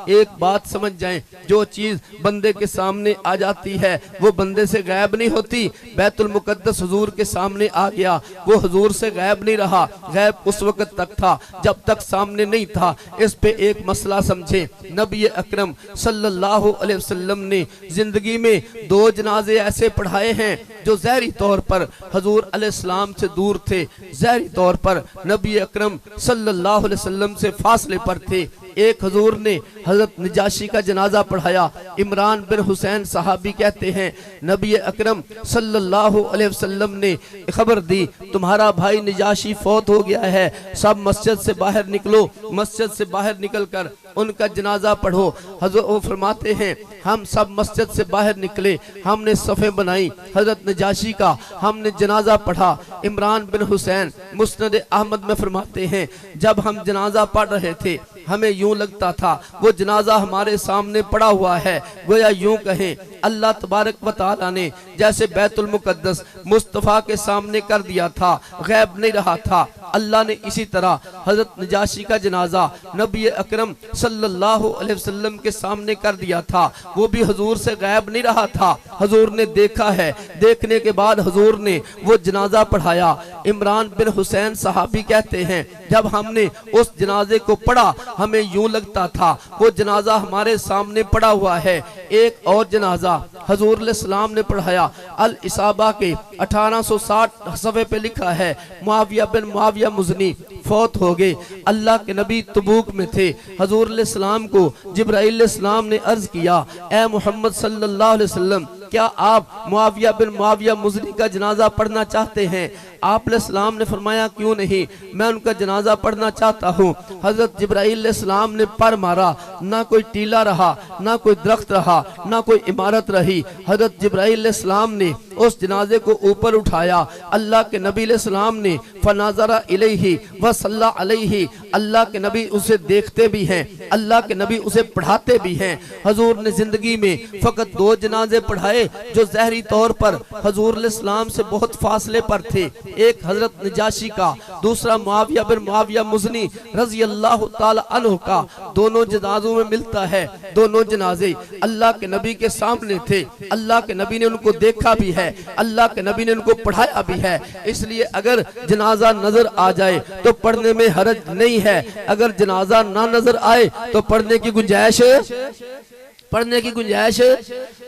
एक बात समझ जाएं, जो चीज बंदे के सामने आ जाती है वो बंदे से गायब नहीं होती। बैतुल मुकद्दस हुजूर के सामने आ गया, वो हुजूर से गायब नहीं रहा। गायब उस वक्त तक था जब तक सामने नहीं था। इस पे एक मसला समझे, नबी अकरम सल्लल्लाहु अलैहि वसल्लम ने जिंदगी में 2 जनाजे ऐसे पढ़ाए हैं जो ज़ाहिरी तौर पर हुजूर अलैहिस्सलाम से दूर थे, ज़ाहिरी तौर पर नबी अकरम सल्लल्लाहु अलैहि वसल्लम से फासले पर थे। एक हुजूर ने हजरत निजाशी का जनाजा पढ़ाया। इमरान बिन हुसैन सहाबी कहते हैं, नबी अकरम सल्लल्लाहु अलैहि वसल्लम ने खबर दी तुम्हारा भाई निजाशी फौत हो गया है, सब मस्जिद से बाहर निकलो। मस्जिद से बाहर निकलकर उनका जनाजा पढ़ो। हजरत वो फरमाते हैं हम सब मस्जिद से बाहर निकले, हमने सफ़े बनाई, हजरत निजाशी का हमने जनाजा पढ़ा। इमरान बिन हुसैन मुस्नद अहमद में फरमाते हैं जब हम जनाजा पढ़ रहे थे हमें यूं लगता था वो जनाजा हमारे सामने पड़ा हुआ है, गोया यूं कहें अल्लाह तबारक व तआला ने जैसे बैतुल मुकद्दस मुस्तफ़ा के सामने कर दिया था, गैब नहीं रहा था। अल्लाह ने इसी तरह हजरत निजाशी का जनाजा नबी अकरम सल्लल्लाहु अलैहि वसल्लम के सामने कर दिया था, वो भी हुजूर से गैब नहीं रहा था। हुजूर ने देखा है, देखने के बाद हुजूर ने वो जनाजा पढ़ाया। इमरान बिन हुसैन सहाबी कहते हैं जब हमने उस जनाजे को पढ़ा हमें यूं लगता था वो जनाजा हमारे सामने पड़ा हुआ है। एक और जनाजा हुजूर अलैहिस्सलाम ने पढ़ाया। अल इसाबा के 1860 सफ़े पे लिखा है मुआविया बिन मुआविया मुज़नी फौत हो गए। अल्लाह के नबी तबूक में थे। हुजूर अलैहिस्सलाम को जिब्राइल अलैहिस्सलाम ने अर्ज किया, ए मोहम्मद सल्लल्लाहु अलैहि वसल्लम क्या आप मुआविया बिन मुआविया मुज़नी का जनाजा पढ़ना चाहते हैं? आप अलैहिस्सलाम ने फरमाया क्यों नहीं, मैं उनका जनाजा पढ़ना चाहता हूँ। हजरत जिब्राइल अलैहिस्सलाम ने पर मारा, ना कोई टीला रहा, ना कोई दरख्त रहा, ना कोई इमारत रही। हजरत जिब्राइल अलैहिस्सलाम ने उस जनाजे को ऊपर उठाया। अल्लाह के नबी अलैहिस्सलाम ने फनाज़रा इलैहि व सल्ला अलैहि, अल्लाह के नबी उसे देखते भी हैं, अल्लाह के नबी उसे पढ़ाते भी हैं। हुजूर ने जिंदगी में फकत 2 जनाजे पढ़ाए जो ज़ाहिरी तौर पर हुजूर अलैहिस्सलाम से बहुत फासले पर थे। एक हजरत निजाशी का, दूसरा मुआविया बिन मुआविया मुज़नी रज़ी अल्लाह ताला अन्हु का। दोनों जनाजों में मिलता है, दोनों जनाजे अल्लाह के नबी के सामने थे। अल्लाह के नबी ने उनको देखा भी है, अल्लाह के नबी ने उनको पढ़ाया भी है। इसलिए अगर जनाजा नजर आ जाए तो पढ़ने में हरज नहीं है, अगर जनाजा ना नजर आए तो पढ़ने की गुंजाइश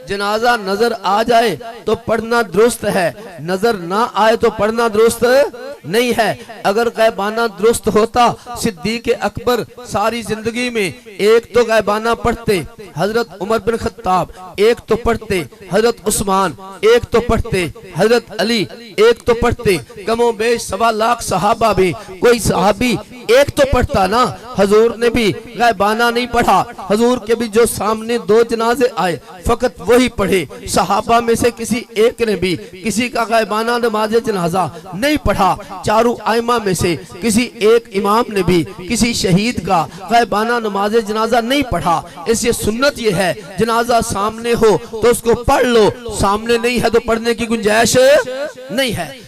जनाजा नजर आ जाए तो पढ़ना दुरुस्त है, नजर ना आए तो पढ़ना दुरुस्त नहीं है। अगर गैबाना दुरुस्त होता सिद्दीक अकबर सारी जिंदगी में एक तो गैबाना पढ़ते, हजरत उमर बिन खत्ताब एक तो पढ़ते, हजरत उस्मान एक तो पढ़ते, हजरत अली एक तो पढ़ते, कमो बेश 1.25 लाख सहाबा भी कोई सहाबी एक तो पढ़ता ना। हुजूर ने भी गैबाना नहीं पढ़ा, हुजूर के भी जो सामने 2 जनाजे आए फकत वही पढ़े। सहाबा में से किसी एक ने भी किसी का गैबाना नमाज जनाजा नहीं पढ़ा। चारों आइमा में से किसी एक इमाम ने भी किसी शहीद का गैबाना नमाज जनाजा नहीं पढ़ा। इससे सुन्नत ये है जनाजा सामने हो तो उसको पढ़ लो, सामने नहीं है तो पढ़ने की गुंजाइश नहीं है।